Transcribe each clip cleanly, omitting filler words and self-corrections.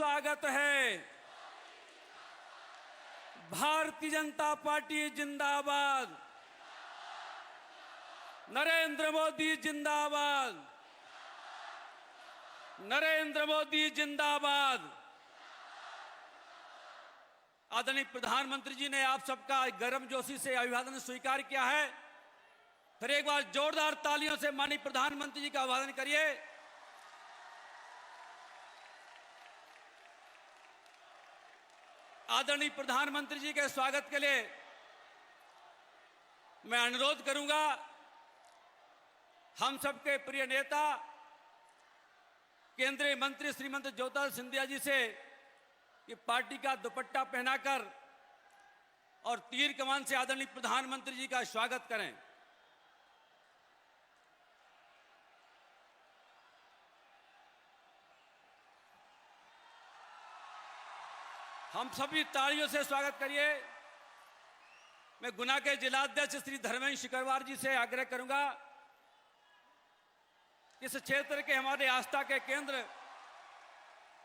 स्वागत है। भारतीय जनता पार्टी जिंदाबाद। नरेंद्र मोदी जिंदाबाद। नरेंद्र मोदी जिंदाबाद। आदरणीय प्रधानमंत्री जी ने आप सबका गर्मजोशी से अभिवादन स्वीकार किया है। फिर एक बार जोरदार तालियों से माननीय प्रधानमंत्री जी का अभिवादन करिए। आदरणीय प्रधानमंत्री जी के स्वागत के लिए मैं अनुरोध करूंगा हम सबके प्रिय नेता केंद्रीय मंत्री श्रीमती ज्योतिरादित्य सिंधिया जी से कि पार्टी का दुपट्टा पहनाकर और तीर कमान से आदरणीय प्रधानमंत्री जी का स्वागत करें। हम सभी तालियों से स्वागत करिए। मैं गुना के जिलाध्यक्ष श्री धर्मेंद्र शिकरवार जी से आग्रह करूंगा इस क्षेत्र के हमारे आस्था के केंद्र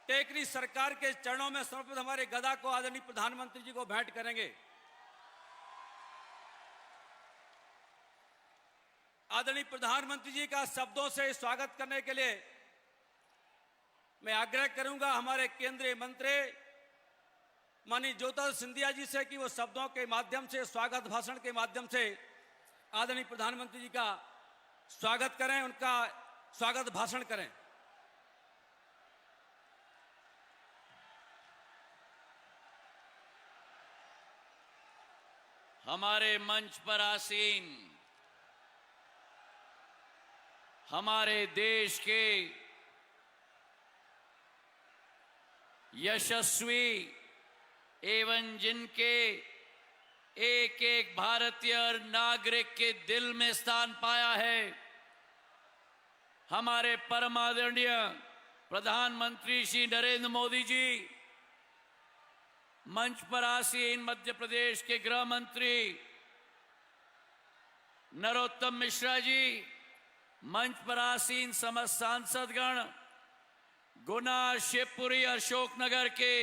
टेकरी सरकार के चरणों में समर्पित हमारे गदा को आदरणीय प्रधानमंत्री जी को भेंट करेंगे। आदरणीय प्रधानमंत्री जी का शब्दों से स्वागत करने के लिए मैं आग्रह करूंगा हमारे केंद्रीय मंत्री माननीय ज्योतिरादित्य सिंधिया जी से कि वो शब्दों के माध्यम से स्वागत भाषण के माध्यम से आदरणीय प्रधानमंत्री जी का स्वागत करें, उनका स्वागत भाषण करें। हमारे मंच पर आसीन हमारे देश के यशस्वी एवं जिनके एक एक भारतीय नागरिक के दिल में स्थान पाया है, हमारे परम आदरणीय प्रधानमंत्री श्री नरेंद्र मोदी जी, मंच पर आसीन मध्य प्रदेश के गृह मंत्री नरोत्तम मिश्रा जी, मंच पर आसीन समस्त सांसदगण, गुना, शिवपुरी, अशोकनगर के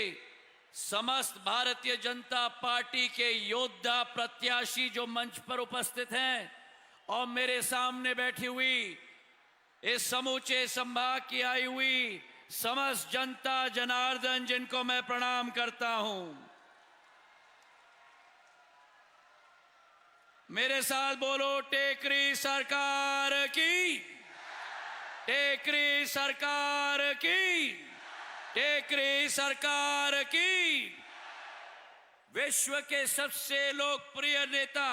समस्त भारतीय जनता पार्टी के योद्धा प्रत्याशी जो मंच पर उपस्थित हैं और मेरे सामने बैठी हुई इस समूचे संभाग की आई हुई समस्त जनता जनार्दन जिनको मैं प्रणाम करता हूं। मेरे साथ बोलो टेकरी सरकार की, टेकरी सरकार की, टेकरी सरकार की। विश्व के सबसे लोकप्रिय नेता,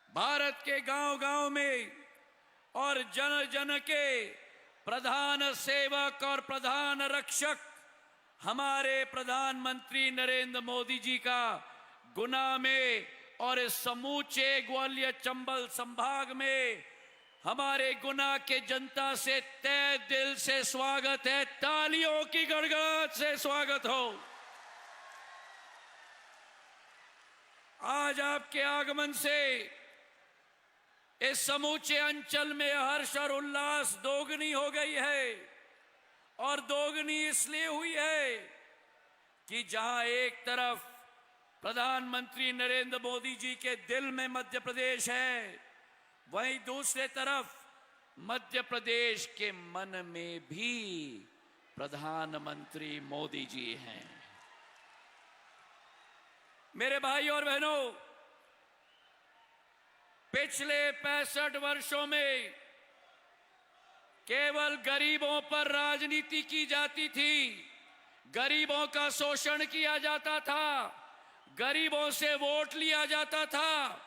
भारत के गांव-गांव में और जन जन के प्रधान सेवक और प्रधान रक्षक हमारे प्रधानमंत्री नरेंद्र मोदी जी का गुना में और इस समूचे ग्वालियर चंबल संभाग में हमारे गुना के जनता से तहे दिल से स्वागत है। तालियों की गड़गड़ाहट से स्वागत हो। आज आपके आगमन से इस समूचे अंचल में हर्ष और उल्लास दोगुनी हो गई है और दोगुनी इसलिए हुई है कि जहां एक तरफ प्रधानमंत्री नरेंद्र मोदी जी के दिल में मध्य प्रदेश है, वहीं दूसरे तरफ मध्य प्रदेश के मन में भी प्रधानमंत्री मोदी जी हैं। मेरे भाई और बहनों, पिछले 65 वर्षों में केवल गरीबों पर राजनीति की जाती थी, गरीबों का शोषण किया जाता था, गरीबों से वोट लिया जाता था।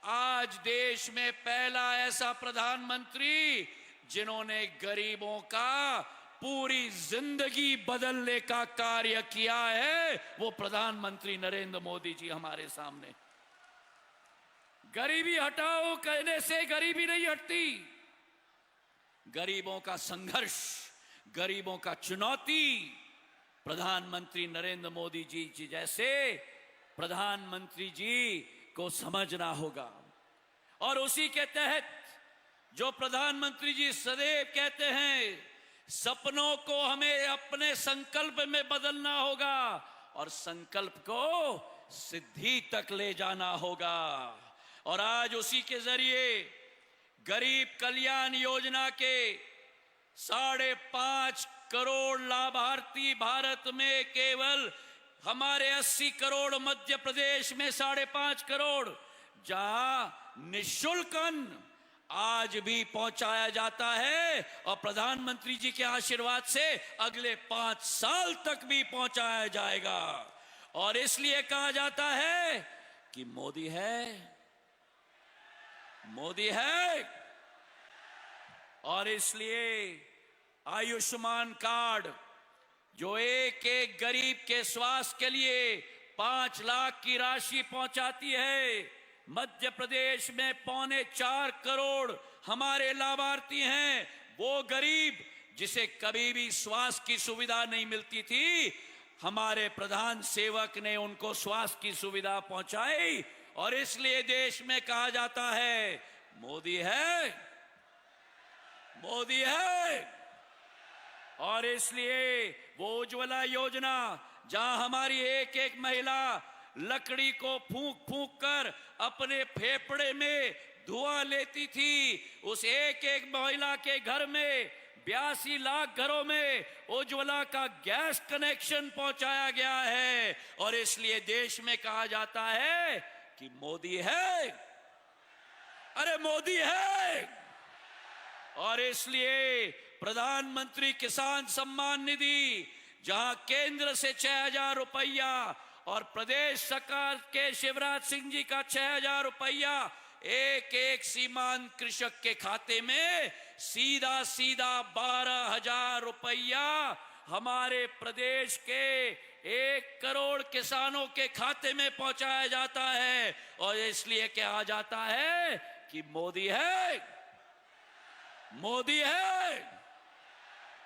आज देश में पहला ऐसा प्रधानमंत्री जिन्होंने गरीबों का पूरी जिंदगी बदलने का कार्य किया है, वो प्रधानमंत्री नरेंद्र मोदी जी हमारे सामने। गरीबी हटाओ कहने से गरीबी नहीं हटती। गरीबों का संघर्ष, गरीबों का चुनौती प्रधानमंत्री नरेंद्र मोदी जी जैसे प्रधानमंत्री जी को समझना होगा। और उसी के तहत जो प्रधानमंत्री जी सदैव कहते हैं सपनों को हमें अपने संकल्प में बदलना होगा और संकल्प को सिद्धि तक ले जाना होगा। और आज उसी के जरिए गरीब कल्याण योजना के 5.5 करोड़ लाभार्थी, भारत में केवल हमारे 80 करोड़, मध्य प्रदेश में 5.5 करोड़, जहां निःशुल्क अन्न आज भी पहुंचाया जाता है और प्रधानमंत्री जी के आशीर्वाद से अगले 5 साल तक भी पहुंचाया जाएगा। और इसलिए कहा जाता है कि मोदी है, मोदी है। और इसलिए आयुष्मान कार्ड जो एक एक गरीब के स्वास्थ्य के लिए 5 लाख की राशि पहुंचाती है, मध्य प्रदेश में 4.25 करोड़ हमारे लाभार्थी हैं। वो गरीब जिसे कभी भी स्वास्थ्य की सुविधा नहीं मिलती थी, हमारे प्रधान सेवक ने उनको स्वास्थ्य की सुविधा पहुंचाई। और इसलिए देश में कहा जाता है मोदी है, मोदी है। और इसलिए वो उज्ज्वला योजना, जहां हमारी एक एक महिला लकड़ी को फूंक फूंक कर अपने फेफड़े में धुआं लेती थी, उस एक एक महिला के घर में 82 लाख घरों में उज्ज्वला का गैस कनेक्शन पहुंचाया गया है। और इसलिए देश में कहा जाता है कि मोदी है, अरे मोदी है। और इसलिए प्रधानमंत्री किसान सम्मान निधि, जहां केंद्र से 6,000 रुपया और प्रदेश सरकार के शिवराज सिंह जी का 6,000 रुपया एक एक सीमांत कृषक के खाते में सीधा सीधा 12,000 रुपया हमारे प्रदेश के 1 करोड़ किसानों के खाते में पहुंचाया जाता है। और इसलिए कहा जाता है कि मोदी है, मोदी है।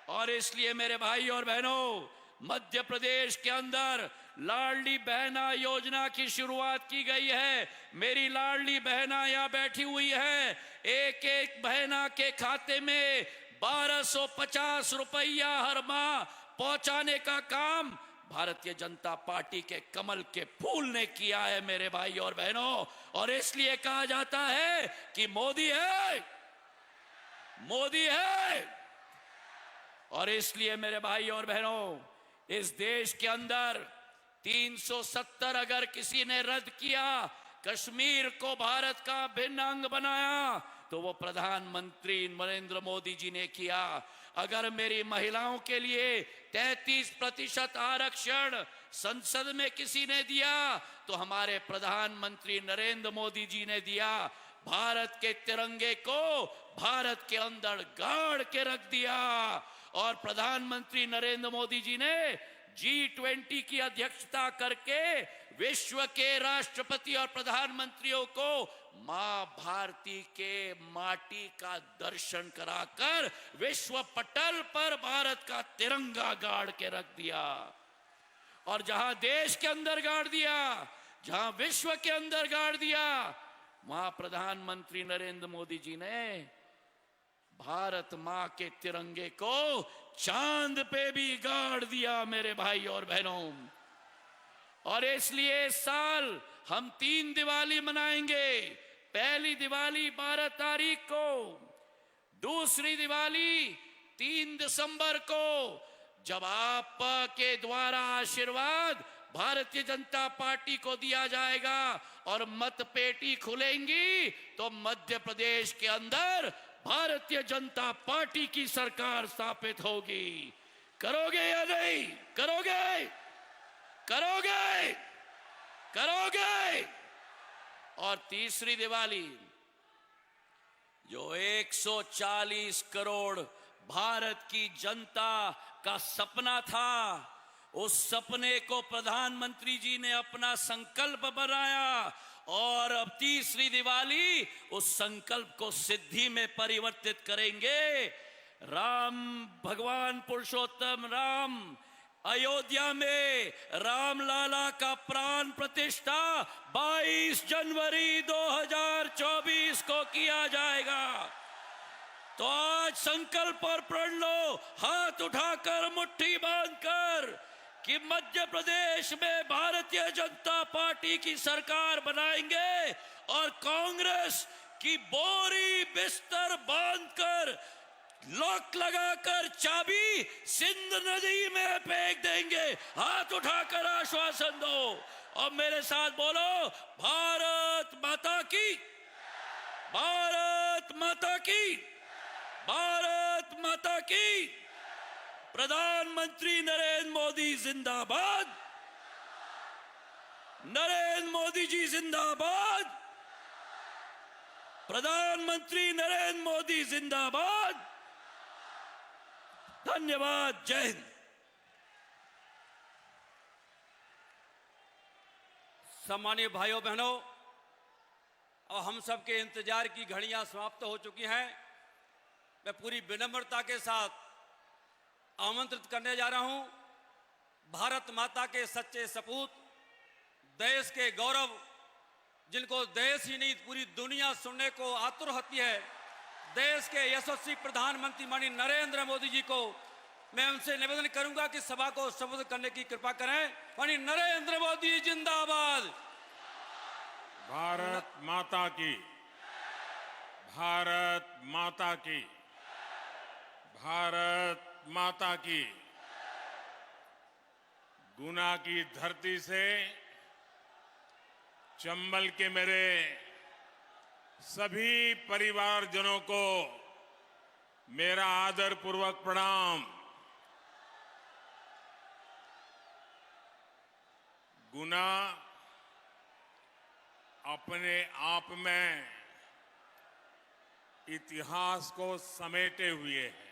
और इसलिए मेरे भाई और बहनों, मध्य प्रदेश के अंदर लाडली बहना योजना की शुरुआत की गई है। मेरी लाडली बहना यहां बैठी हुई है। एक एक बहना के खाते में 1250 रुपया हर माह पहुंचाने का काम भारतीय जनता पार्टी के कमल के फूल ने किया है मेरे भाई और बहनों। और इसलिए कहा जाता है कि मोदी है, मोदी है। और इसलिए मेरे भाई और बहनों, इस देश के अंदर 370 अगर किसी ने रद्द किया, कश्मीर को भारत का भिन्न अंग बनाया, तो वो प्रधानमंत्री नरेंद्र मोदी जी ने किया। अगर मेरी महिलाओं के लिए 33% आरक्षण संसद में किसी ने दिया, तो हमारे प्रधानमंत्री नरेंद्र मोदी जी ने दिया। भारत के तिरंगे को भारत के अंदर गाड़ के रख दिया। और प्रधानमंत्री नरेंद्र मोदी जी ने G20 की अध्यक्षता करके विश्व के राष्ट्रपति और प्रधानमंत्रियों को मां भारती के माटी का दर्शन कराकर विश्व पटल पर भारत का तिरंगा गाड़ के रख दिया। और जहां देश के अंदर गाड़ दिया, जहां विश्व के अंदर गाड़ दिया, वहां प्रधानमंत्री नरेंद्र मोदी जी ने भारत मां के तिरंगे को चांद पे भी गाड़ दिया मेरे भाई और बहनों। और इसलिए इस साल हम 3 दिवाली मनाएंगे। पहली दिवाली 12 तारीख को, दूसरी दिवाली 3 दिसंबर को, जब आपके द्वारा आशीर्वाद भारतीय जनता पार्टी को दिया जाएगा और मतपेटी खुलेंगी, तो मध्य प्रदेश के अंदर भारतीय जनता पार्टी की सरकार स्थापित होगी। करोगे या नहीं? करोगे? करोगे? करोगे? और तीसरी दिवाली, जो 140 करोड़ भारत की जनता का सपना था, उस सपने को प्रधानमंत्री जी ने अपना संकल्प बनाया। और अब तीसरी दिवाली उस संकल्प को सिद्धि में परिवर्तित करेंगे। राम भगवान पुरुषोत्तम राम अयोध्या में रामलाला का प्राण प्रतिष्ठा 22 जनवरी 2024 को किया जाएगा। तो आज संकल्प और प्रण लो, हाथ उठाकर मुट्ठी बांधकर, कि मध्य प्रदेश में भारतीय जनता पार्टी की सरकार बनाएंगे और कांग्रेस की बोरी बिस्तर बांधकर, लॉक लगाकर चाबी सिंध नदी में फेंक देंगे। हाथ उठाकर आश्वासन दो और मेरे साथ बोलो, भारत माता की, भारत माता की, भारत माता की। प्रधानमंत्री नरेंद्र मोदी जिंदाबाद, नरेंद्र मोदी जी जिंदाबाद, प्रधानमंत्री नरेंद्र मोदी जिंदाबाद। धन्यवाद। जय हिंद। सम्मानीय भाइयों बहनों, और हम सबके इंतजार की घड़ियां समाप्त हो चुकी हैं। मैं पूरी विनम्रता के साथ आमंत्रित करने जा रहा हूं भारत माता के सच्चे सपूत, देश के गौरव, जिनको देश ही नहीं पूरी दुनिया सुनने को आतुर होती है, देश के यशस्वी प्रधानमंत्री माननीय नरेंद्र मोदी जी को मैं उनसे निवेदन करूंगा कि सभा को संबोधित करने की कृपा करें। माननीय नरेंद्र मोदी जिंदाबाद। भारत माता की, भारत माता की, भारत माता की। गुना की धरती से चंबल के मेरे सभी परिवारजनों को मेरा आदर पूर्वक प्रणाम। गुना अपने आप में इतिहास को समेटे हुए है।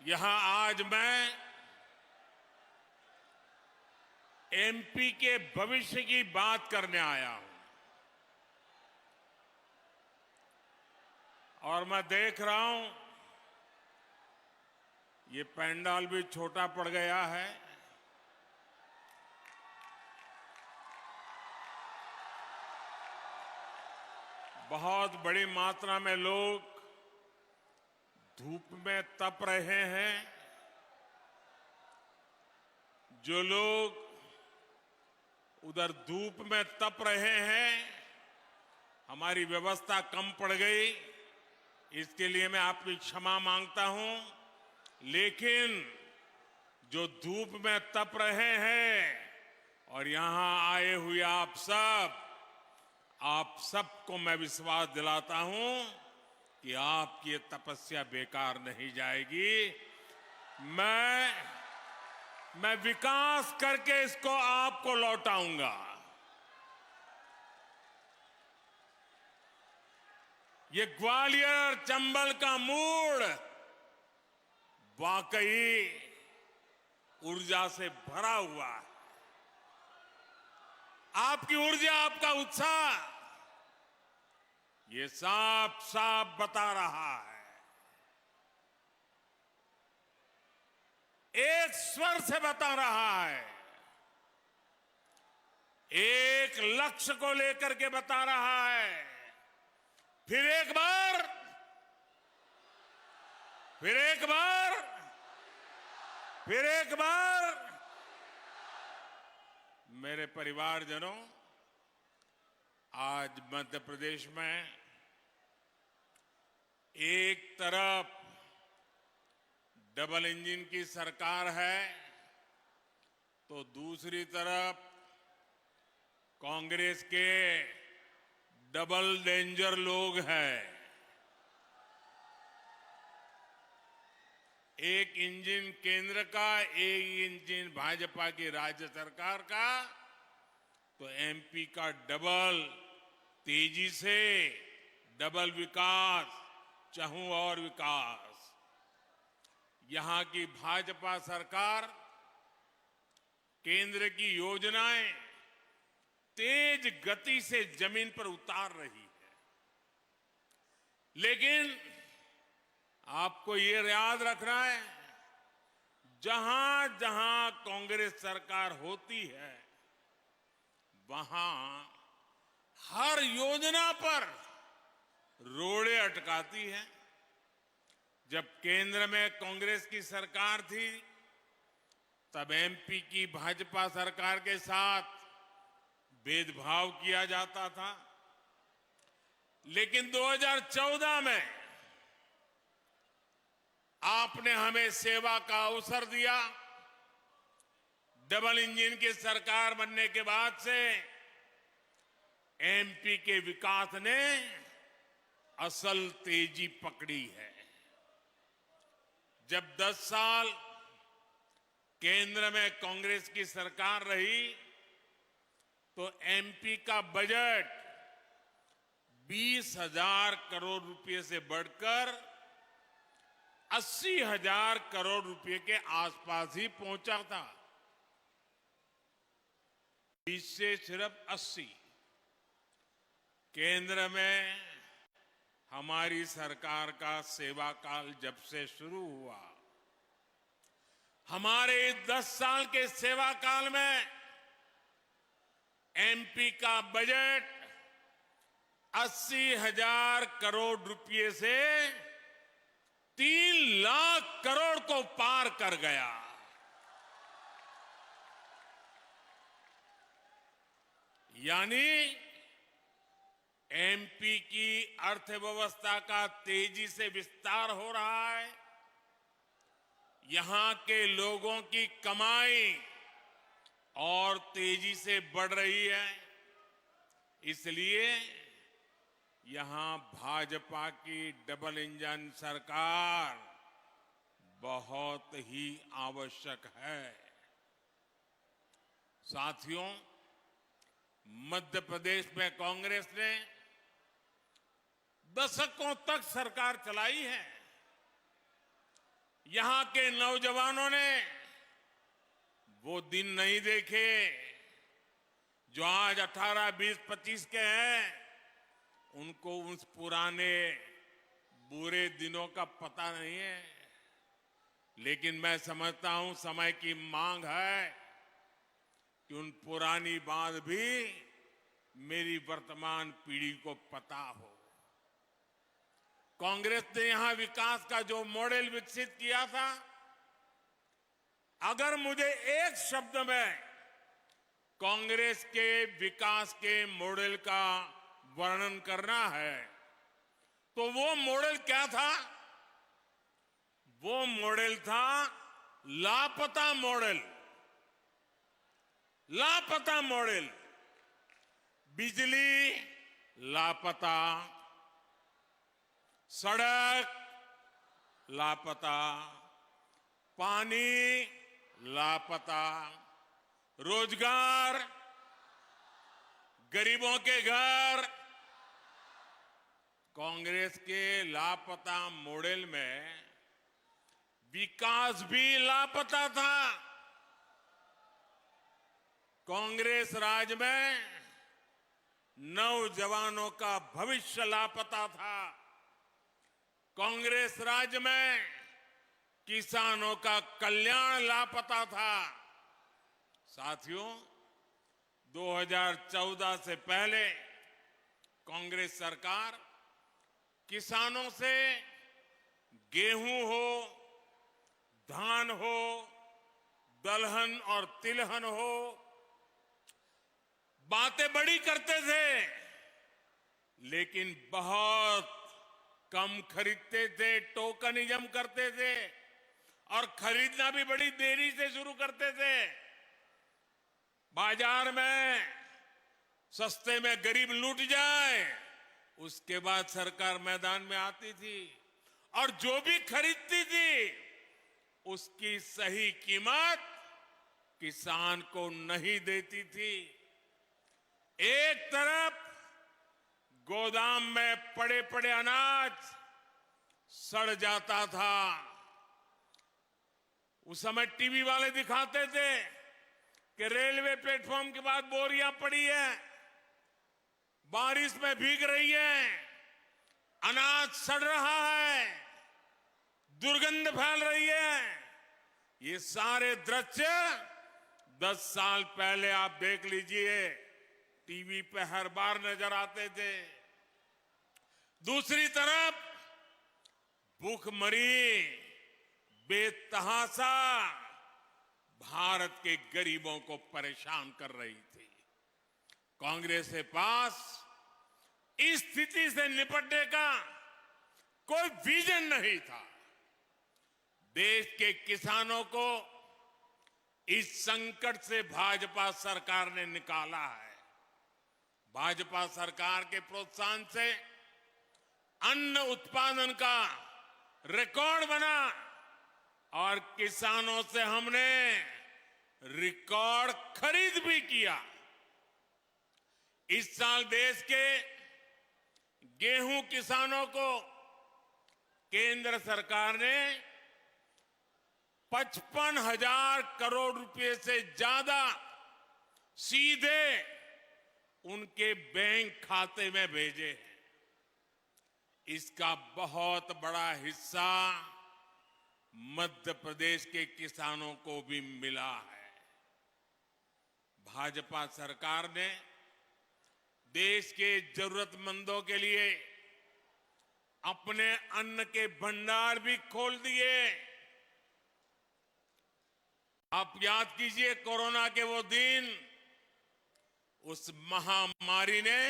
यहां आज मैं एमपी के भविष्य की बात करने आया हूं और मैं देख रहा हूं ये पंडाल भी छोटा पड़ गया है। बहुत बड़ी मात्रा में लोग धूप में तप रहे हैं। जो लोग उधर धूप में तप रहे हैं, हमारी व्यवस्था कम पड़ गई, इसके लिए मैं आपकी क्षमा मांगता हूं। लेकिन जो धूप में तप रहे हैं और यहां आए हुए आप सबको मैं विश्वास दिलाता हूं कि आपकी ये तपस्या बेकार नहीं जाएगी। मैं विकास करके इसको आपको लौटाऊंगा। ये ग्वालियर चंबल का मूड वाकई ऊर्जा से भरा हुआ है। आपकी ऊर्जा, आपका उत्साह ये साफ साफ बता रहा है। एक स्वर से बता रहा है, एक लक्ष्य को लेकर के बता रहा है। फिर एक बार मेरे परिवारजनों, आज मध्य प्रदेश में एक तरफ डबल इंजन की सरकार है तो दूसरी तरफ कांग्रेस के डबल डेंजर लोग हैं। एक इंजन केंद्र का, एक इंजन भाजपा की राज्य सरकार का, तो एमपी का डबल तेजी से डबल विकास, चाहूं और विकास। यहां की भाजपा सरकार केंद्र की योजनाएं तेज गति से जमीन पर उतार रही है। लेकिन आपको ये याद रखना है, जहां जहां कांग्रेस सरकार होती है वहां हर योजना पर रोड़े अटकाती है। जब केंद्र में कांग्रेस की सरकार थी तब एमपी की भाजपा सरकार के साथ भेदभाव किया जाता था, लेकिन 2014 में आपने हमें सेवा का अवसर दिया। डबल इंजन की सरकार बनने के बाद से एमपी के विकास ने असल तेजी पकड़ी है। जब 10 साल केंद्र में कांग्रेस की सरकार रही तो एमपी का बजट 20,000 करोड़ रुपए से बढ़कर 80,000 करोड़ रुपए के आसपास ही पहुंचा था। 20 से सिर्फ 80। केंद्र में हमारी सरकार का सेवा काल जब से शुरू हुआ, हमारे 10 साल के सेवा काल में एमपी का बजट 80,000 करोड़ रुपए से 3 लाख करोड़ को पार कर गया। यानी एमपी की अर्थव्यवस्था का तेजी से विस्तार हो रहा है। यहां के लोगों की कमाई और तेजी से बढ़ रही है। इसलिए यहां भाजपा की डबल इंजन सरकार बहुत ही आवश्यक है। साथियों, मध्य प्रदेश में कांग्रेस ने दशकों तक सरकार चलाई है। यहां के नौजवानों ने वो दिन नहीं देखे जो आज 18, 20, 25 के हैं। उनको उस पुराने बुरे दिनों का पता नहीं है। लेकिन मैं समझता हूं समय की मांग है कि उन पुरानी बात भी मेरी वर्तमान पीढ़ी को पता हो। कांग्रेस ने यहां विकास का जो मॉडल विकसित किया था, अगर मुझे एक शब्द में कांग्रेस के विकास के मॉडल का वर्णन करना है तो वो मॉडल क्या था? वो मॉडल था लापता मॉडल। लापता मॉडल। बिजली लापता, सड़क लापता, पानी लापता, रोजगार, गरीबों के घर। कांग्रेस के लापता मॉडल में विकास भी लापता था। कांग्रेस राज में नौजवानों का भविष्य लापता था। कांग्रेस राज में किसानों का कल्याण लापता था। साथियों, 2014 से पहले कांग्रेस सरकार किसानों से गेहूं हो, धान हो, दलहन और तिलहन हो, बातें बड़ी करते थे, लेकिन बहुत कम खरीदते थे, टोकनिज्म करते थे और खरीदना भी बड़ी देरी से शुरू करते थे। बाजार में सस्ते में गरीब लूट जाए, उसके बाद सरकार मैदान में आती थी और जो भी खरीदती थी उसकी सही कीमत किसान को नहीं देती थी। एक तरफ गोदाम में पड़े पड़े अनाज सड़ जाता था। उस समय टीवी वाले दिखाते थे कि रेलवे प्लेटफॉर्म के बाद बोरियां पड़ी है, बारिश में भीग रही है, अनाज सड़ रहा है, दुर्गंध फैल रही है। ये सारे दृश्य 10 साल पहले आप देख लीजिए। टीवी पे हर बार नजर आते थे। दूसरी तरफ भूखमरी बेतहाशा भारत के गरीबों को परेशान कर रही थी। कांग्रेस के पास इस स्थिति से निपटने का कोई विजन नहीं था। देश के किसानों को इस संकट से भाजपा सरकार ने निकाला है। भाजपा सरकार के प्रोत्साहन से अन्न उत्पादन का रिकॉर्ड बना और किसानों से हमने रिकॉर्ड खरीद भी किया। इस साल देश के गेहूं किसानों को केंद्र सरकार ने 55,000 करोड़ रुपए से ज्यादा सीधे उनके बैंक खाते में भेजे हैं। इसका बहुत बड़ा हिस्सा मध्य प्रदेश के किसानों को भी मिला है। भाजपा सरकार ने देश के जरूरतमंदों के लिए अपने अन्न के भंडार भी खोल दिए। आप याद कीजिए कोरोना के वो दिन, उस महामारी ने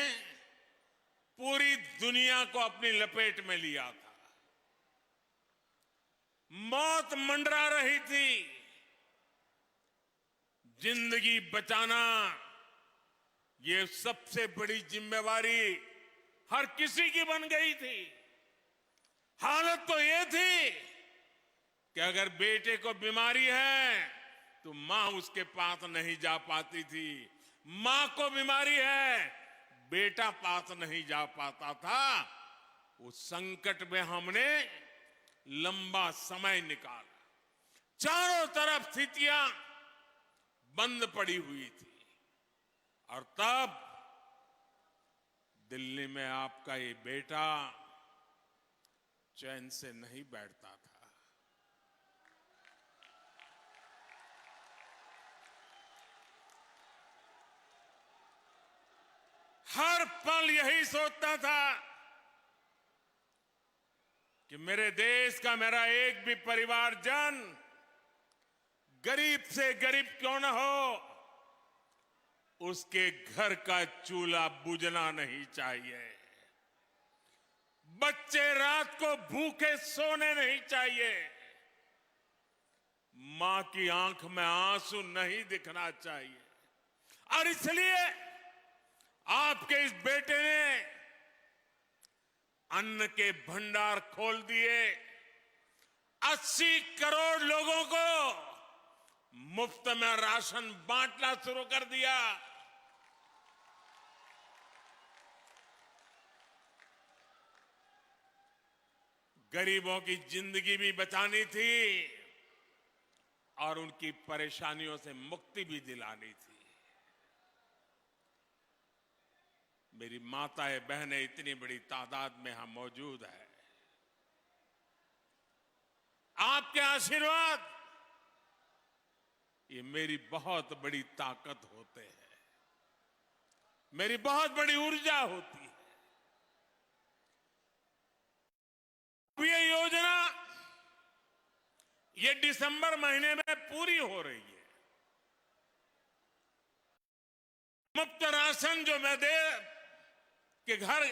पूरी दुनिया को अपनी लपेट में लिया था। मौत मंडरा रही थी। जिंदगी बचाना ये सबसे बड़ी जिम्मेवारी हर किसी की बन गई थी। हालत तो ये थी कि अगर बेटे को बीमारी है तो मां उसके पास नहीं जा पाती थी। मां को बीमारी है, बेटा पास नहीं जा पाता था। उस संकट में हमने लंबा समय निकाला। चारों तरफ स्थितियां बंद पड़ी हुई थी और तब दिल्ली में आपका ये बेटा चैन से नहीं बैठता था। हर पल यही सोचता था कि मेरे देश का मेरा एक भी परिवारजन गरीब से गरीब क्यों न हो, उसके घर का चूल्हा बुझना नहीं चाहिए। बच्चे रात को भूखे सोने नहीं चाहिए। मां की आंख में आंसू नहीं दिखना चाहिए। और इसलिए आपके इस बेटे ने अन्न के भंडार खोल दिए। 80 करोड़ लोगों को मुफ्त में राशन बांटना शुरू कर दिया। गरीबों की जिंदगी भी बचानी थी और उनकी परेशानियों से मुक्ति भी दिलानी थी। मेरी माताएं बहनें इतनी बड़ी तादाद में यहां मौजूद है। आपके आशीर्वाद ये मेरी बहुत बड़ी ताकत होते हैं, मेरी बहुत बड़ी ऊर्जा होती है। ये योजना ये दिसंबर महीने में पूरी हो रही है। मुफ्त राशन जो मैं दे के घर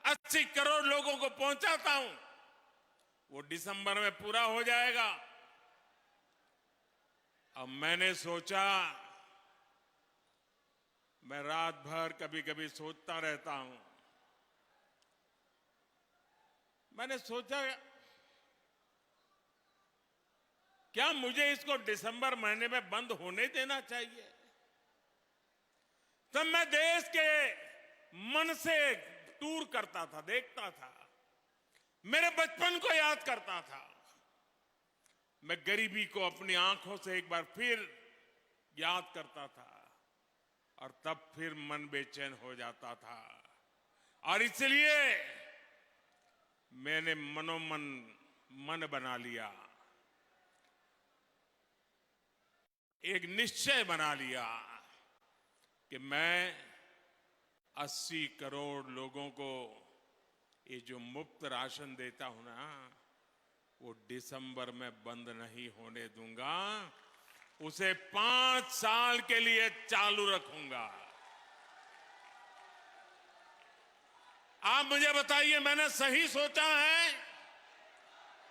80 करोड़ लोगों को पहुंचाता हूं, वो दिसंबर में पूरा हो जाएगा। अब मैंने सोचा, मैं रात भर कभी कभी सोचता रहता हूं, मैंने सोचा क्या मुझे इसको दिसंबर महीने में बंद होने देना चाहिए? तब मैं देश के मन से टूर करता था, देखता था, मेरे बचपन को याद करता था। मैं गरीबी को अपनी आंखों से एक बार फिर याद करता था और तब फिर मन बेचैन हो जाता था। और इसलिए मैंने मनोमन मन बना लिया, एक निश्चय बना लिया कि मैं 80 करोड़ लोगों को ये जो मुफ्त राशन देता हूं ना, वो दिसंबर में बंद नहीं होने दूंगा, उसे 5 साल के लिए चालू रखूंगा। आप मुझे बताइए, मैंने सही सोचा है?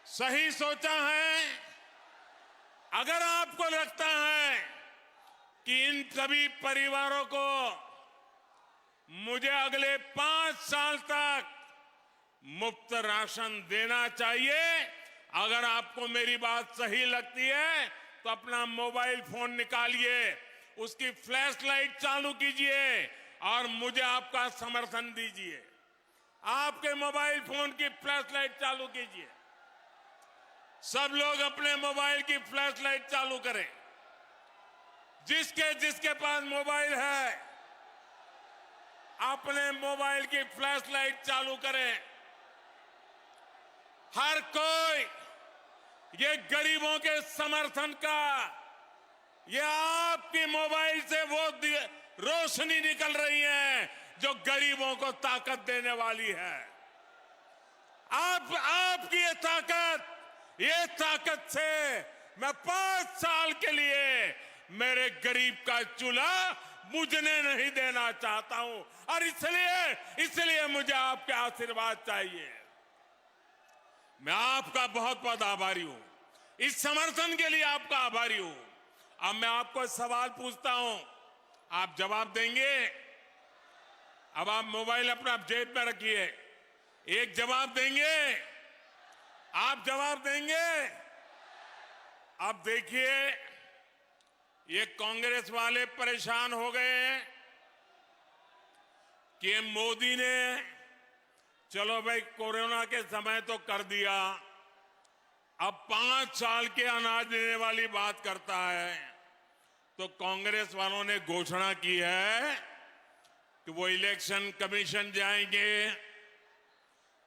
सही सोचा है? अगर आपको लगता है कि इन सभी परिवारों को मुझे अगले 5 साल तक मुफ्त राशन देना चाहिए, अगर आपको मेरी बात सही लगती है तो अपना मोबाइल फोन निकालिए, उसकी फ्लैश लाइट चालू कीजिए और मुझे आपका समर्थन दीजिए। आपके मोबाइल फोन की फ्लैश लाइट चालू कीजिए। सब लोग अपने मोबाइल की फ्लैश लाइट चालू करें। जिसके पास मोबाइल है, अपने मोबाइल की फ्लैश लाइट चालू करें। हर कोई ये गरीबों के समर्थन का, ये आपकी मोबाइल से वो रोशनी निकल रही है जो गरीबों को ताकत देने वाली है। आपकी ये ताकत से मैं 5 साल के लिए मेरे गरीब का चूल्हा बुझने नहीं देना चाहता हूं, और इसलिए मुझे आपके आशीर्वाद चाहिए। मैं आपका बहुत बहुत आभारी हूं, इस समर्थन के लिए आपका आभारी हूं। अब मैं आपको सवाल पूछता हूं, आप जवाब देंगे? अब आप मोबाइल अपना जेब में रखिए, एक जवाब देंगे? आप जवाब देंगे? अब देखिए, ये कांग्रेस वाले परेशान हो गए हैं कि मोदी ने, चलो भाई कोरोना के समय तो कर दिया, अब 5 साल के अनाज देने वाली बात करता है। तो कांग्रेस वालों ने घोषणा की है कि वो इलेक्शन कमीशन जाएंगे,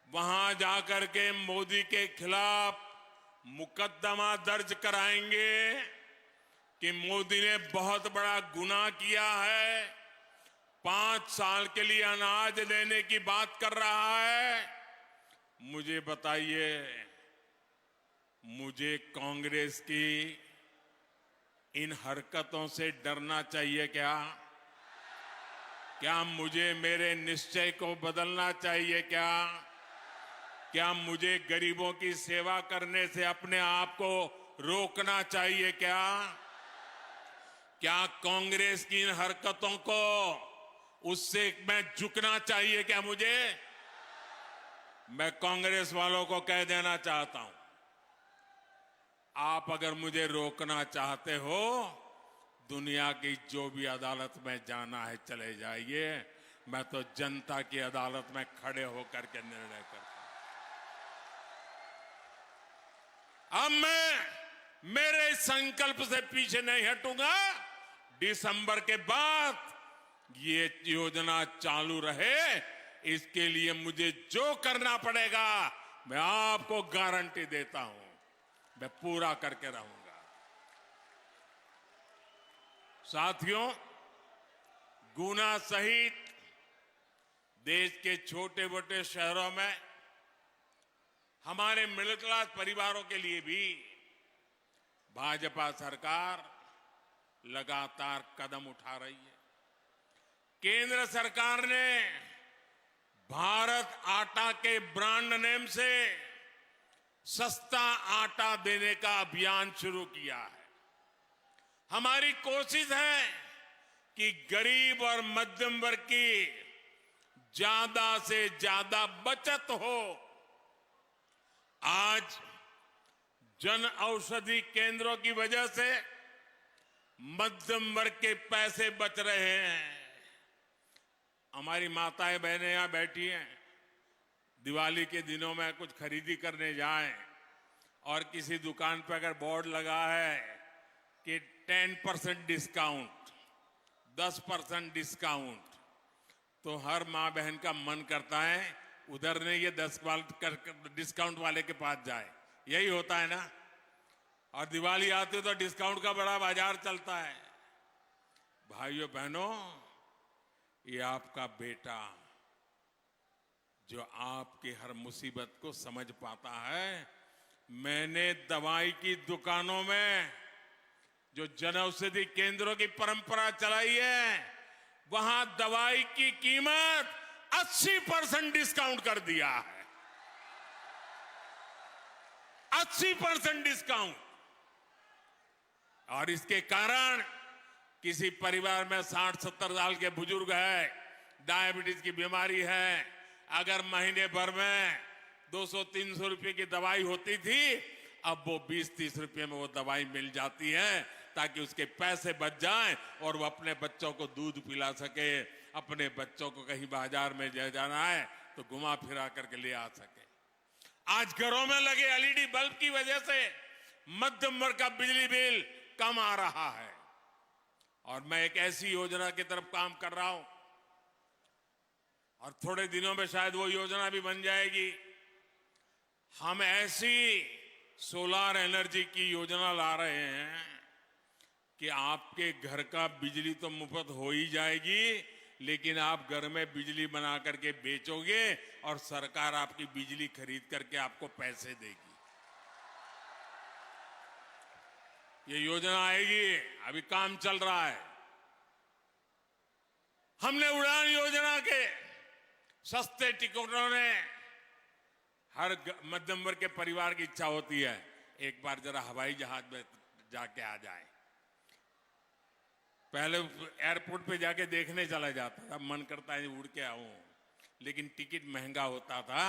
वहां जाकर के मोदी के खिलाफ मुकदमा दर्ज कराएंगे कि मोदी ने बहुत बड़ा गुनाह किया है, 5 साल के लिए अनाज देने की बात कर रहा है। मुझे बताइए, मुझे कांग्रेस की इन हरकतों से डरना चाहिए क्या? क्या मुझे मेरे निश्चय को बदलना चाहिए क्या? क्या मुझे गरीबों की सेवा करने से अपने आप को रोकना चाहिए क्या? क्या कांग्रेस की इन हरकतों को, उससे मैं झुकना चाहिए क्या मुझे? मैं कांग्रेस वालों को कह देना चाहता हूं, आप अगर मुझे रोकना चाहते हो, दुनिया की जो भी अदालत में जाना है चले जाइए, मैं तो जनता की अदालत में खड़े होकर के निर्णय करता हूं। अब मैं मेरे संकल्प से पीछे नहीं हटूंगा। दिसंबर के बाद ये योजना चालू रहे, इसके लिए मुझे जो करना पड़ेगा मैं आपको गारंटी देता हूं, मैं पूरा करके रहूंगा। साथियों, गुना सहित देश के छोटे मोटे शहरों में हमारे मिडिल क्लास परिवारों के लिए भी भाजपा सरकार लगातार कदम उठा रही है। केंद्र सरकार ने भारत आटा के ब्रांड नेम से सस्ता आटा देने का अभियान शुरू किया है। हमारी कोशिश है कि गरीब और मध्यम वर्ग की ज्यादा से ज्यादा बचत हो। आज जन औषधि केंद्रों की वजह से मध्यम वर्ग के पैसे बच रहे हैं। हमारी माताएं बहनें यहां बैठी हैं, दिवाली के दिनों में कुछ खरीदी करने जाएं और किसी दुकान पर अगर बोर्ड लगा है कि 10% डिस्काउंट, 10% डिस्काउंट, तो हर मां बहन का मन करता है उधर नहीं, ये 10% डिस्काउंट वाले के पास जाए। यही होता है ना। और दिवाली आती है तो डिस्काउंट का बड़ा बाजार चलता है। भाइयों बहनों, ये आपका बेटा जो आपकी हर मुसीबत को समझ पाता है। मैंने दवाई की दुकानों में जो जनऔषधि केंद्रों की परंपरा चलाई है, वहां दवाई की कीमत 80% डिस्काउंट कर दिया है। 80% डिस्काउंट। और इसके कारण किसी परिवार में 60-70 साल के बुजुर्ग है, डायबिटीज की बीमारी है, अगर महीने भर में 200-300 रुपए की दवाई होती थी, अब वो 20-30 रुपए में वो दवाई मिल जाती है, ताकि उसके पैसे बच जाएं और वो अपने बच्चों को दूध पिला सके, अपने बच्चों को कहीं बाजार में ले जाना है तो घुमा फिरा करके ले आ सके। आज घरों में लगे एलईडी बल्ब की वजह से मध्यम वर्ग का बिजली बिल कम आ रहा है। और मैं एक ऐसी योजना की तरफ काम कर रहा हूं और थोड़े दिनों में शायद वो योजना भी बन जाएगी। हम ऐसी सोलर एनर्जी की योजना ला रहे हैं कि आपके घर का बिजली तो मुफ्त हो ही जाएगी, लेकिन आप घर में बिजली बना करके बेचोगे और सरकार आपकी बिजली खरीद करके आपको पैसे देगी। ये योजना आएगी, अभी काम चल रहा है। हमने उड़ान योजना के सस्ते टिकटों ने हर मध्यम वर्ग के परिवार की इच्छा होती है एक बार जरा हवाई जहाज में जाके आ जाए। पहले एयरपोर्ट पे जाके देखने चला जाता था, मन करता है उड़ के आऊं, लेकिन टिकट महंगा होता था।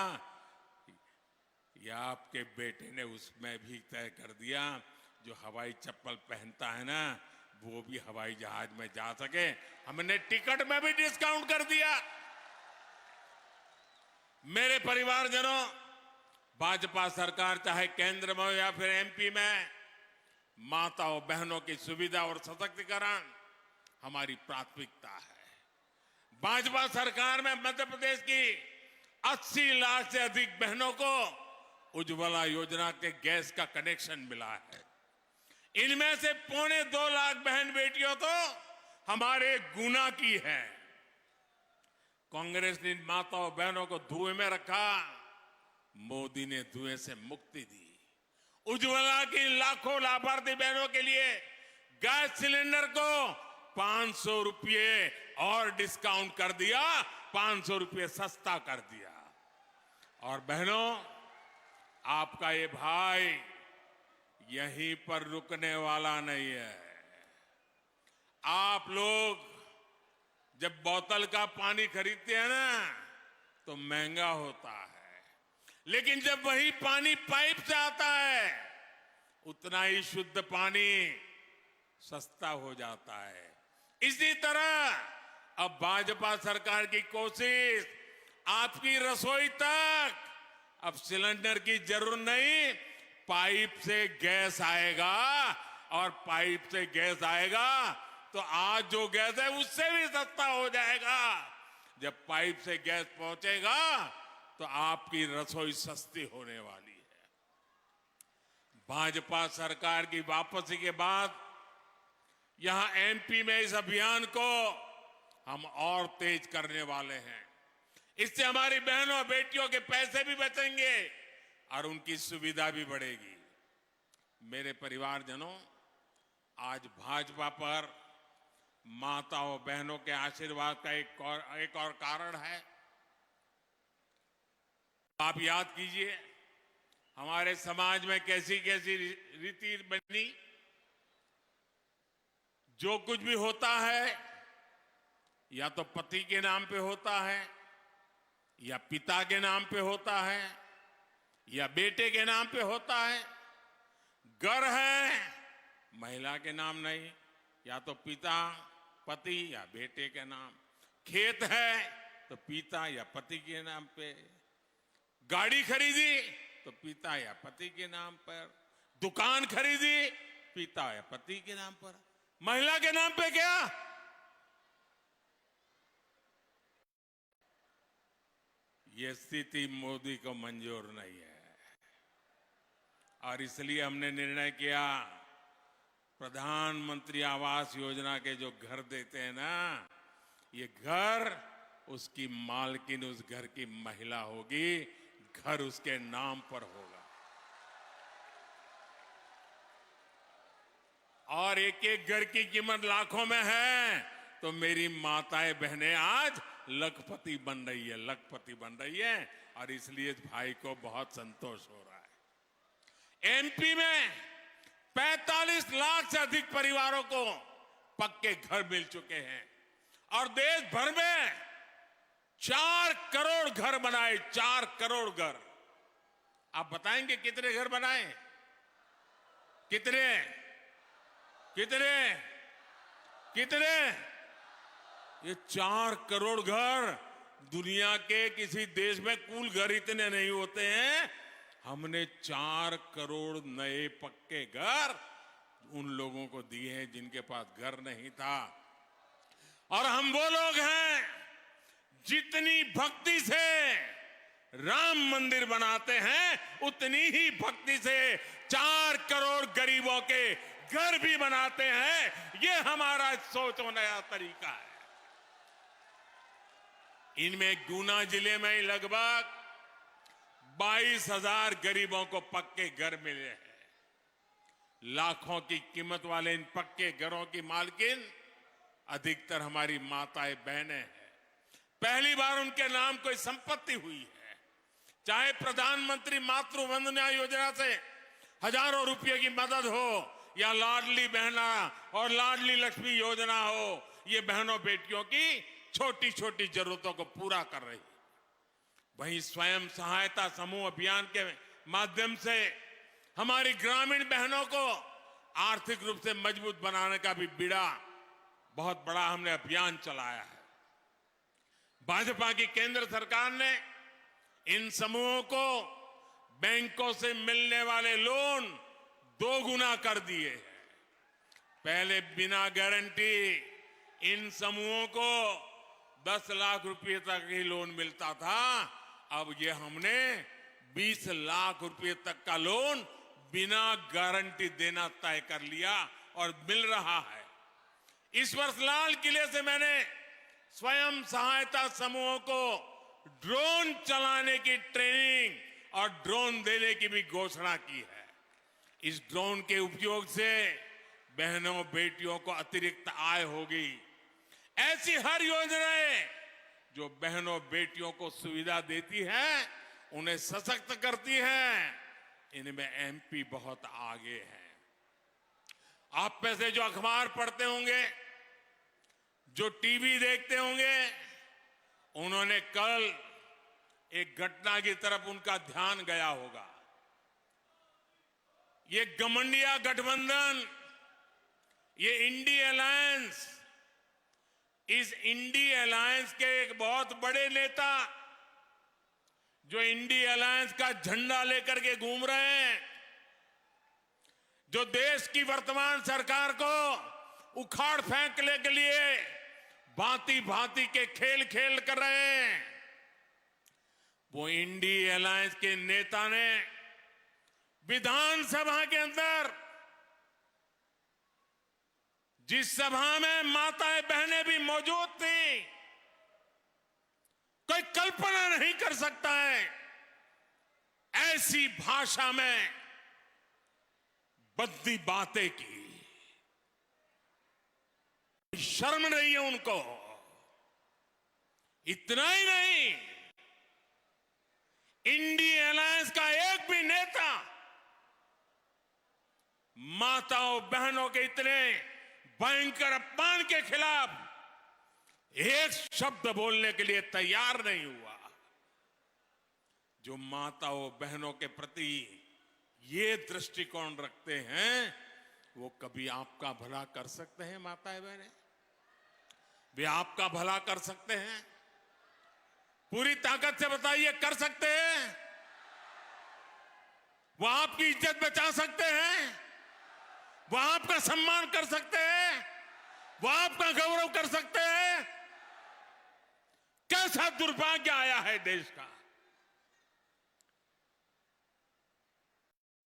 या आपके बेटे ने उसमें भी तय कर दिया, जो हवाई चप्पल पहनता है ना, वो भी हवाई जहाज में जा सके। हमने टिकट में भी डिस्काउंट कर दिया। मेरे परिवारजनों, भाजपा सरकार चाहे केंद्र में हो या फिर एमपी में, माताओं बहनों की सुविधा और सशक्तिकरण हमारी प्राथमिकता है। भाजपा सरकार में मध्य प्रदेश की 80 लाख से अधिक बहनों को उज्ज्वला योजना के गैस का कनेक्शन मिला है। इनमें से 2.25 लाख बहन बेटियों तो हमारे गुना की है। कांग्रेस ने माताओं बहनों को धुएं में रखा, मोदी ने धुएं से मुक्ति दी। उज्ज्वला की लाखों लाभार्थी बहनों के लिए गैस सिलेंडर को 500 रुपये और डिस्काउंट कर दिया, 500 रुपये सस्ता कर दिया। और बहनों, आपका ये भाई यहीं पर रुकने वाला नहीं है। आप लोग जब बोतल का पानी खरीदते हैं ना, तो महंगा होता है, लेकिन जब वही पानी पाइप से आता है, उतना ही शुद्ध पानी सस्ता हो जाता है। इसी तरह अब भाजपा सरकार की कोशिश, आपकी रसोई तक अब सिलेंडर की जरूरत नहीं, पाइप से गैस आएगा। और पाइप से गैस आएगा तो आज जो गैस है उससे भी सस्ता हो जाएगा। जब पाइप से गैस पहुंचेगा तो आपकी रसोई सस्ती होने वाली है। भाजपा सरकार की वापसी के बाद यहां एमपी में इस अभियान को हम और तेज करने वाले हैं। इससे हमारी बहनों बेटियों के पैसे भी बचेंगे और उनकी सुविधा भी बढ़ेगी। मेरे परिवारजनों, आज भाजपा पर माताओं बहनों के आशीर्वाद का एक और कारण है। आप याद कीजिए, हमारे समाज में कैसी कैसी रीति बनी। जो कुछ भी होता है या तो पति के नाम पे होता है, या पिता के नाम पे होता है, या बेटे के नाम पे होता है। घर है, महिला के नाम नहीं, या तो पिता पति या बेटे के नाम। खेत है तो पिता या पति के नाम पे। गाड़ी खरीदी तो पिता या पति के नाम पर। दुकान खरीदी पिता या पति के नाम पर। महिला के नाम पे क्या? ये स्थिति मोदी को मंजूर नहीं है और इसलिए हमने निर्णय किया, प्रधानमंत्री आवास योजना के जो घर देते हैं ना, ये घर उसकी मालकिन, उस घर की महिला होगी, घर उसके नाम पर होगा। और एक एक घर की कीमत लाखों में है, तो मेरी माताएं बहनें आज लखपति बन रही है, लखपति बन रही है। और इसलिए भाई को बहुत संतोष हो रहा है। एमपी में 45 लाख से अधिक परिवारों को पक्के घर मिल चुके हैं और देश भर में 4 करोड़ घर बनाए, 4 करोड़ घर। आप बताएंगे कितने घर बनाए? कितने कितने कितने? ये 4 करोड़ घर, दुनिया के किसी देश में कुल घर इतने नहीं होते हैं। हमने 4 करोड़ नए पक्के घर उन लोगों को दिए हैं जिनके पास घर नहीं था। और हम वो लोग हैं जितनी भक्ति से राम मंदिर बनाते हैं, उतनी ही भक्ति से 4 करोड़ गरीबों के घर भी बनाते हैं। ये हमारा सोच और नया तरीका है। इनमें गुना जिले में ही लगभग 22,000 गरीबों को पक्के घर मिले हैं। लाखों की कीमत वाले इन पक्के घरों की मालकिन अधिकतर हमारी माताएं बहनें हैं। पहली बार उनके नाम कोई संपत्ति हुई है। चाहे प्रधानमंत्री मातृ वंदना योजना से हजारों रुपए की मदद हो, या लाडली बहना और लाडली लक्ष्मी योजना हो, ये बहनों बेटियों की छोटी छोटी जरूरतों को पूरा कर रही। वहीं स्वयं सहायता समूह अभियान के माध्यम से हमारी ग्रामीण बहनों को आर्थिक रूप से मजबूत बनाने का भी बीड़ा बहुत बड़ा हमने अभियान चलाया है। भाजपा की केंद्र सरकार ने इन समूहों को बैंकों से मिलने वाले लोन 2 गुना कर दिए हैं। पहले बिना गारंटी इन समूहों को 10 लाख रुपए तक ही लोन मिलता था। अब ये हमने 20 लाख रुपए तक का लोन बिना गारंटी देना तय कर लिया और मिल रहा है। इस वर्ष लाल किले से मैंने स्वयं सहायता समूहों को ड्रोन चलाने की ट्रेनिंग और ड्रोन देने की भी घोषणा की है। इस ड्रोन के उपयोग से बहनों बेटियों को अतिरिक्त आय होगी। ऐसी हर योजनाएं जो बहनों बेटियों को सुविधा देती है, उन्हें सशक्त करती है, इनमें एमपी बहुत आगे है। आप में से जो अखबार पढ़ते होंगे, जो टीवी देखते होंगे, उन्होंने कल एक घटना की तरफ उनका ध्यान गया होगा। ये गठबंधन गठबंधन, ये इंडी अलायंस, इस इंडी अलायंस के एक बहुत बड़े नेता जो इंडी अलायंस का झंडा लेकर के घूम रहे हैं, जो देश की वर्तमान सरकार को उखाड़ फेंकने के लिए भांति भांति के खेल खेल कर रहे हैं, वो इंडी अलायंस के नेता ने विधानसभा के अंदर, जिस सभा में माताएं बहनें भी मौजूद थी, कोई कल्पना नहीं कर सकता है ऐसी भाषा में बद्दी बातें की। शर्म नहीं है उनको। इतना ही नहीं, इंडी अलायंस का एक भी नेता माताओं बहनों के इतने भयंकर अपमान के खिलाफ एक शब्द बोलने के लिए तैयार नहीं हुआ। जो माताओं बहनों के प्रति ये दृष्टिकोण रखते हैं, वो कभी आपका भला कर सकते हैं? माताएं बहनें, वे आपका भला कर सकते हैं? पूरी ताकत से बताइए, कर सकते हैं? वो आपकी इज्जत बचा सकते हैं? वो आपका सम्मान कर सकते हैं? वो आपका गौरव कर सकते हैं? कैसा दुर्भाग्य आया है देश का।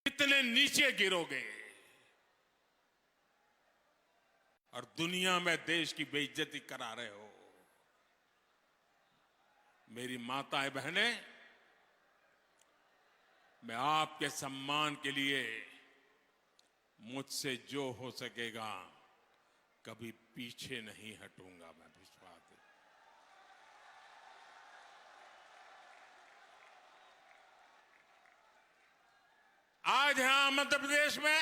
इतने नीचे गिरोगे और दुनिया में देश की बेइज्जती करा रहे हो। मेरी माताएं बहनें, मैं आपके सम्मान के लिए मुझसे जो हो सकेगा कभी पीछे नहीं हटूंगा। मैं विश्वास है। आज यहां मध्य प्रदेश में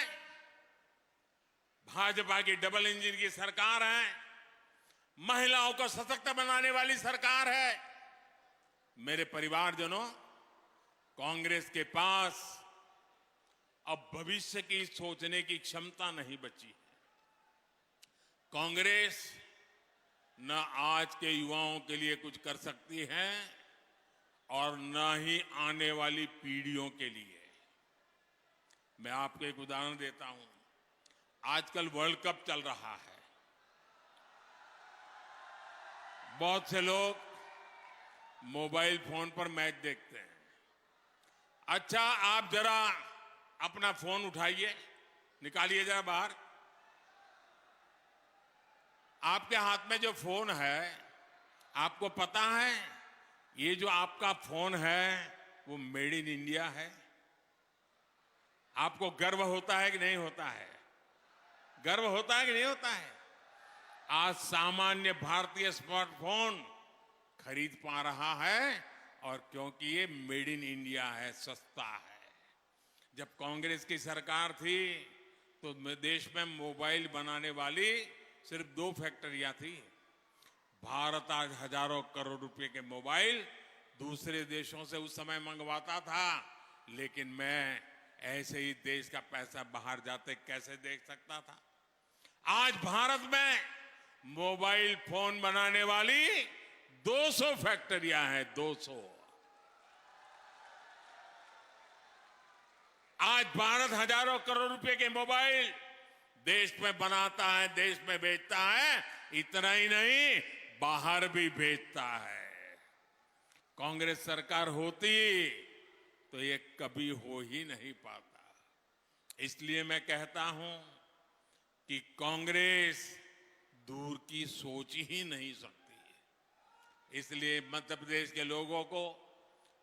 भाजपा की डबल इंजन की सरकार है, महिलाओं को सशक्त बनाने वाली सरकार है। मेरे परिवारजनों, कांग्रेस के पास अब भविष्य की सोचने की क्षमता नहीं बची है। कांग्रेस न आज के युवाओं के लिए कुछ कर सकती है और न ही आने वाली पीढ़ियों के लिए। मैं आपको एक उदाहरण देता हूं। आजकल वर्ल्ड कप चल रहा है। बहुत से लोग मोबाइल फोन पर मैच देखते हैं। अच्छा, आप जरा अपना फोन उठाइए, निकालिए जरा बाहर। आपके हाथ में जो फोन है, आपको पता है ये जो आपका फोन है वो मेड इन इंडिया है। आपको गर्व होता है कि नहीं होता है? गर्व होता है कि नहीं होता है? आज सामान्य भारतीय स्मार्टफोन खरीद पा रहा है और क्योंकि ये मेड इन इंडिया है, सस्ता है। जब कांग्रेस की सरकार थी तो देश में मोबाइल बनाने वाली सिर्फ 2 फैक्ट्रियां थी। भारत आज हजारों करोड़ रुपए के मोबाइल दूसरे देशों से उस समय मंगवाता था, लेकिन मैं ऐसे ही देश का पैसा बाहर जाते कैसे देख सकता था। आज भारत में मोबाइल फोन बनाने वाली 200 फैक्ट्रियां हैं, 200। आज भारत हजारों करोड़ रुपए के मोबाइल देश में बनाता है, देश में बेचता है। इतना ही नहीं, बाहर भी भेजता है। कांग्रेस सरकार होती तो ये कभी हो ही नहीं पाता। इसलिए मैं कहता हूं कि कांग्रेस दूर की सोच ही नहीं सकती। इसलिए मध्य प्रदेश के लोगों को,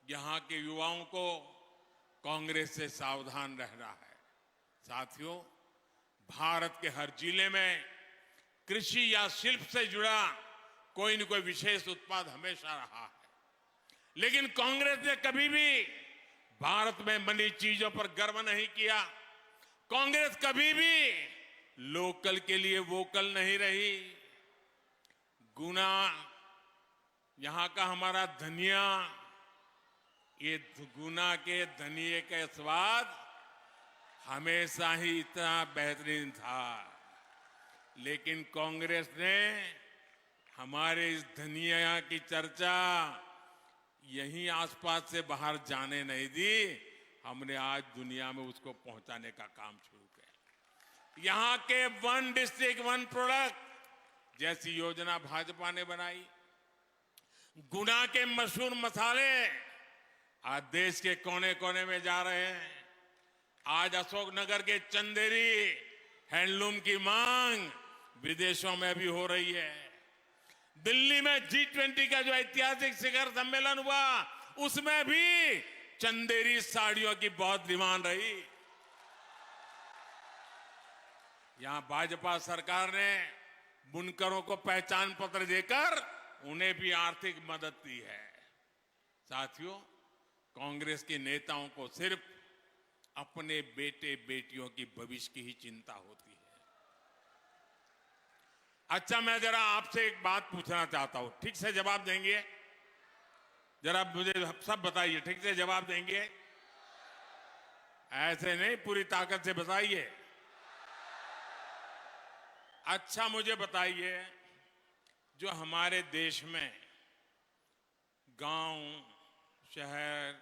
यहां के युवाओं को कांग्रेस से सावधान रहना है। साथियों, भारत के हर जिले में कृषि या शिल्प से जुड़ा कोई न कोई विशेष उत्पाद हमेशा रहा है, लेकिन कांग्रेस ने कभी भी भारत में बनी चीजों पर गर्व नहीं किया। कांग्रेस कभी भी लोकल के लिए वोकल नहीं रही। गुना, यहां का हमारा धनिया, ये गुना के धनिये का स्वाद हमेशा ही इतना बेहतरीन था, लेकिन कांग्रेस ने हमारे इस धनिया की चर्चा यहीं आसपास से बाहर जाने नहीं दी। हमने आज दुनिया में उसको पहुंचाने का काम शुरू किया। यहां के 1 डिस्ट्रिक्ट 1 प्रोडक्ट जैसी योजना भाजपा ने बनाई। गुना के मशहूर मसाले आज देश के कोने कोने में जा रहे हैं। आज अशोकनगर के चंदेरी हैंडलूम की मांग विदेशों में भी हो रही है। दिल्ली में G20 का जो ऐतिहासिक शिखर सम्मेलन हुआ, उसमें भी चंदेरी साड़ियों की बहुत डिमांड रही। यहां भाजपा सरकार ने बुनकरों को पहचान पत्र देकर उन्हें भी आर्थिक मदद दी है। साथियों, कांग्रेस के नेताओं को सिर्फ अपने बेटे बेटियों की भविष्य की ही चिंता होती है। अच्छा, मैं जरा आपसे एक बात पूछना चाहता हूं, ठीक से जवाब देंगे? जरा मुझे सब बताइए, ठीक से जवाब देंगे? ऐसे नहीं, पूरी ताकत से बताइए। अच्छा, मुझे बताइए, जो हमारे देश में गांव, शहर,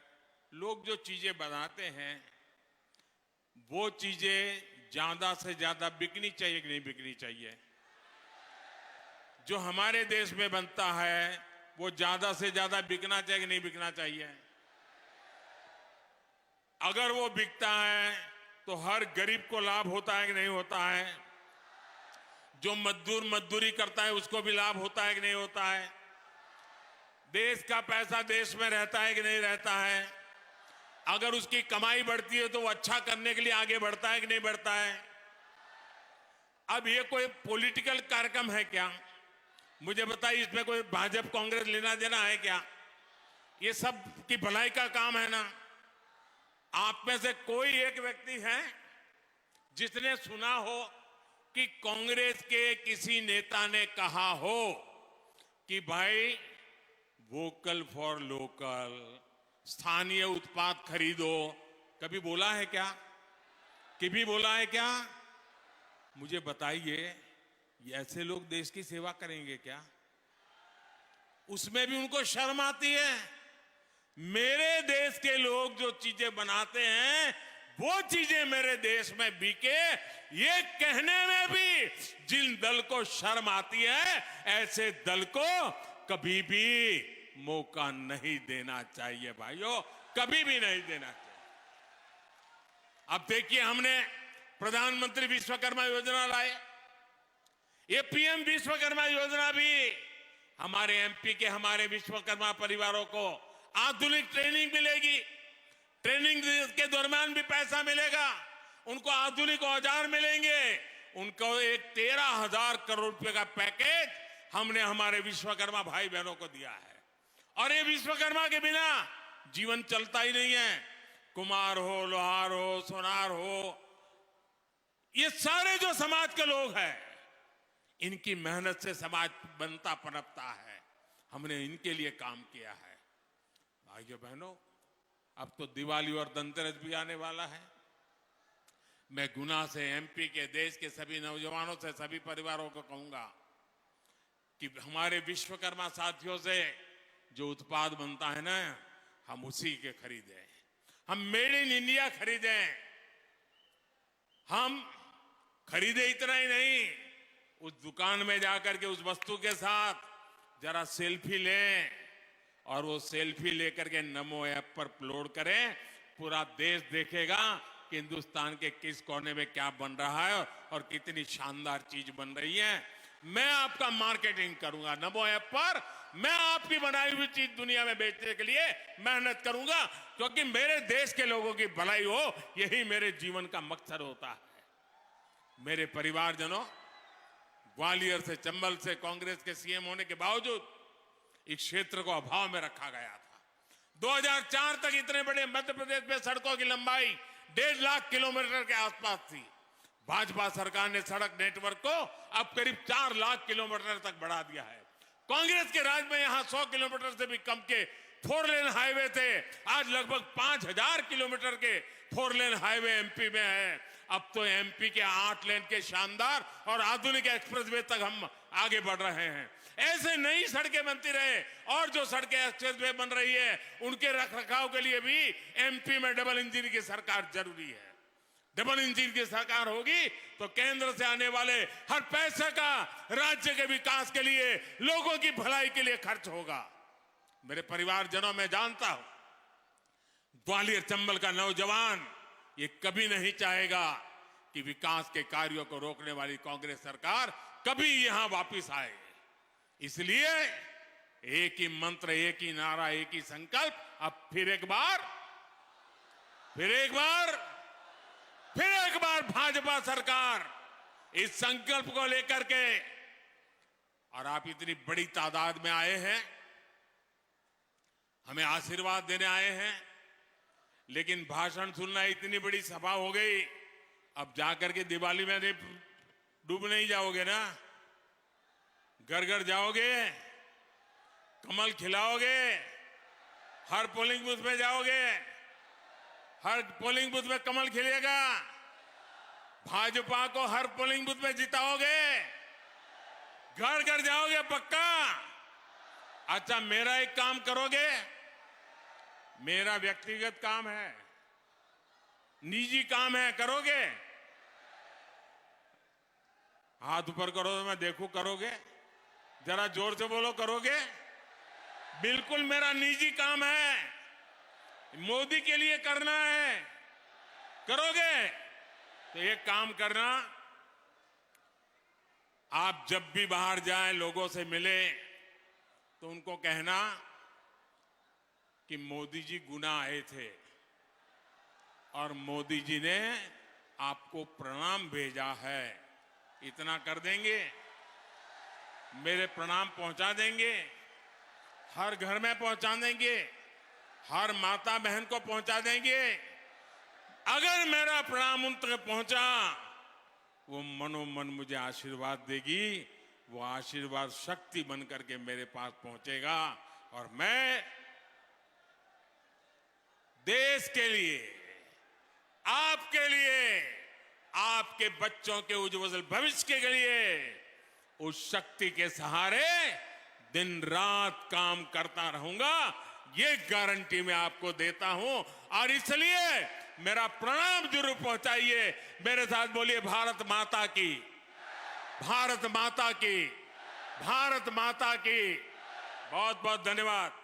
लोग जो चीजें बनाते हैं, वो चीजें ज्यादा से ज्यादा बिकनी चाहिए कि नहीं बिकनी चाहिए? जो हमारे देश में बनता है वो ज्यादा से ज्यादा बिकना चाहिए कि नहीं बिकना चाहिए? अगर वो बिकता है तो हर गरीब को लाभ होता है कि नहीं होता है? जो मजदूर मजदूरी करता है उसको भी लाभ होता है कि नहीं होता है? देश का पैसा देश में रहता है कि नहीं रहता है, अगर उसकी कमाई बढ़ती है तो वो अच्छा करने के लिए आगे बढ़ता है कि नहीं बढ़ता है। अब ये कोई पॉलिटिकल कार्यक्रम है क्या? मुझे बताइए, इसमें कोई भाजपा कांग्रेस लेना देना है क्या? ये सब की भलाई का काम है ना। आप में से कोई एक व्यक्ति है जिसने सुना हो कि कांग्रेस के किसी नेता ने कहा हो कि भाई वोकल फॉर लोकल, स्थानीय उत्पाद खरीदो? कभी बोला है क्या? कभी बोला है क्या? मुझे बताइए, ये ऐसे लोग देश की सेवा करेंगे क्या? उसमें भी उनको शर्म आती है। मेरे देश के लोग जो चीजें बनाते हैं वो चीजें मेरे देश में बिके, ये कहने में भी जिन दल को शर्म आती है, ऐसे दल को कभी भी मौका नहीं देना चाहिए भाइयों, कभी भी नहीं देना चाहिए। अब देखिए, हमने प्रधानमंत्री विश्वकर्मा योजना लाए। ये पीएम विश्वकर्मा योजना भी हमारे एमपी के हमारे विश्वकर्मा परिवारों को आधुनिक ट्रेनिंग मिलेगी। ट्रेनिंग के दरमियान भी पैसा मिलेगा, उनको आधुनिक औजार मिलेंगे, उनको एक 13,000 करोड़ रुपए का पैकेज हमने हमारे विश्वकर्मा भाई बहनों को दिया है। और ये विश्वकर्मा के बिना जीवन चलता ही नहीं है। कुम्हार हो, लोहार हो, सोनार हो, ये सारे जो समाज के लोग हैं, इनकी मेहनत से समाज बनता पनपता है। हमने इनके लिए काम किया है। भाइयों बहनों, अब तो दिवाली और धनतेरस भी आने वाला है। मैं गुना से एमपी के, देश के सभी नौजवानों से, सभी परिवारों को कहूंगा कि हमारे विश्वकर्मा साथियों से जो उत्पाद बनता है ना, हम उसी के खरीदें। हम मेड इन इंडिया खरीदें। हम खरीदे इतना ही नहीं, उस दुकान में जाकर के उस वस्तु के साथ जरा सेल्फी लें और वो सेल्फी लेकर के नमो ऐप पर अपलोड करें। पूरा देश देखेगा कि हिंदुस्तान के किस कोने में क्या बन रहा है और कितनी शानदार चीज बन रही है। मैं आपका मार्केटिंग करूंगा नमो ऐप पर। मैं आपकी बनाई हुई चीज दुनिया में बेचने के लिए मेहनत करूंगा, क्योंकि मेरे देश के लोगों की भलाई हो, यही मेरे जीवन का मकसद होता है। मेरे परिवारजनों, ग्वालियर से, चंबल से कांग्रेस के सीएम होने के बावजूद इस क्षेत्र को अभाव में रखा गया था। 2004 तक इतने बड़े मध्य प्रदेश में सड़कों की लंबाई 1.5 लाख किलोमीटर के आसपास थी। भाजपा सरकार ने सड़क नेटवर्क को अब करीब 4 लाख किलोमीटर तक बढ़ा दिया है। कांग्रेस के राज में यहां 100 किलोमीटर से भी कम के 4 लेन हाईवे थे, आज लगभग 5,000 किलोमीटर के 4 लेन हाईवे एमपी में है। अब तो एमपी के 8 लेन के शानदार और आधुनिक एक्सप्रेसवे तक हम आगे बढ़ रहे हैं। ऐसे नई सड़कें बनती रहे और जो सड़कें एक्सप्रेसवे बन रही है, उनके रखरखाव के लिए भी एमपी में डबल इंजन की सरकार जरूरी है। डबल इंजन की सरकार होगी तो केंद्र से आने वाले हर पैसे का राज्य के विकास के लिए, लोगों की भलाई के लिए खर्च होगा। मेरे परिवारजनों, मैं जानता हूं ग्वालियर चंबल का नौजवान ये कभी नहीं चाहेगा कि विकास के कार्यों को रोकने वाली कांग्रेस सरकार कभी यहां वापस आए। इसलिए एक ही मंत्र, एक ही नारा, एक ही संकल्प। अब फिर एक बार भाजपा सरकार इस संकल्प को लेकर के, और आप इतनी बड़ी तादाद में आए हैं, हमें आशीर्वाद देने आए हैं, लेकिन भाषण सुनना, इतनी बड़ी सभा हो गई, अब जाकर के दिवाली में डूब नहीं जाओगे ना? घर घर जाओगे, कमल खिलाओगे, हर पोलिंग बूथ में जाओगे, हर पोलिंग बूथ में कमल खिलेगा, भाजपा को हर पोलिंग बूथ में जिताओगे, घर घर जाओगे पक्का? अच्छा, मेरा एक काम करोगे? मेरा व्यक्तिगत काम है, निजी काम है, करोगे? हाथ ऊपर करो तो मैं देखूं, करोगे? जरा जोर से बोलो, करोगे? बिल्कुल मेरा निजी काम है, मोदी के लिए करना है, करोगे? तो एक काम करना, आप जब भी बाहर जाएं, लोगों से मिले तो उनको कहना कि मोदी जी गुना आए थे और मोदी जी ने आपको प्रणाम भेजा है। इतना कर देंगे? मेरे प्रणाम पहुंचा देंगे? हर घर में पहुंचा देंगे? हर माता बहन को पहुंचा देंगे? अगर मेरा प्रणाम उन तक पहुंचा, वो मनोमन मुझे आशीर्वाद देगी। वो आशीर्वाद शक्ति बनकर के मेरे पास पहुंचेगा और मैं देश के लिए, आपके लिए, आपके बच्चों के उज्जवल भविष्य के लिए उस शक्ति के सहारे दिन रात काम करता रहूंगा। ये गारंटी मैं आपको देता हूं और इसलिए मेरा प्रणाम जरूर पहुंचाइए। मेरे साथ बोलिए, भारत माता की, भारत माता की, भारत माता की। बहुत बहुत धन्यवाद।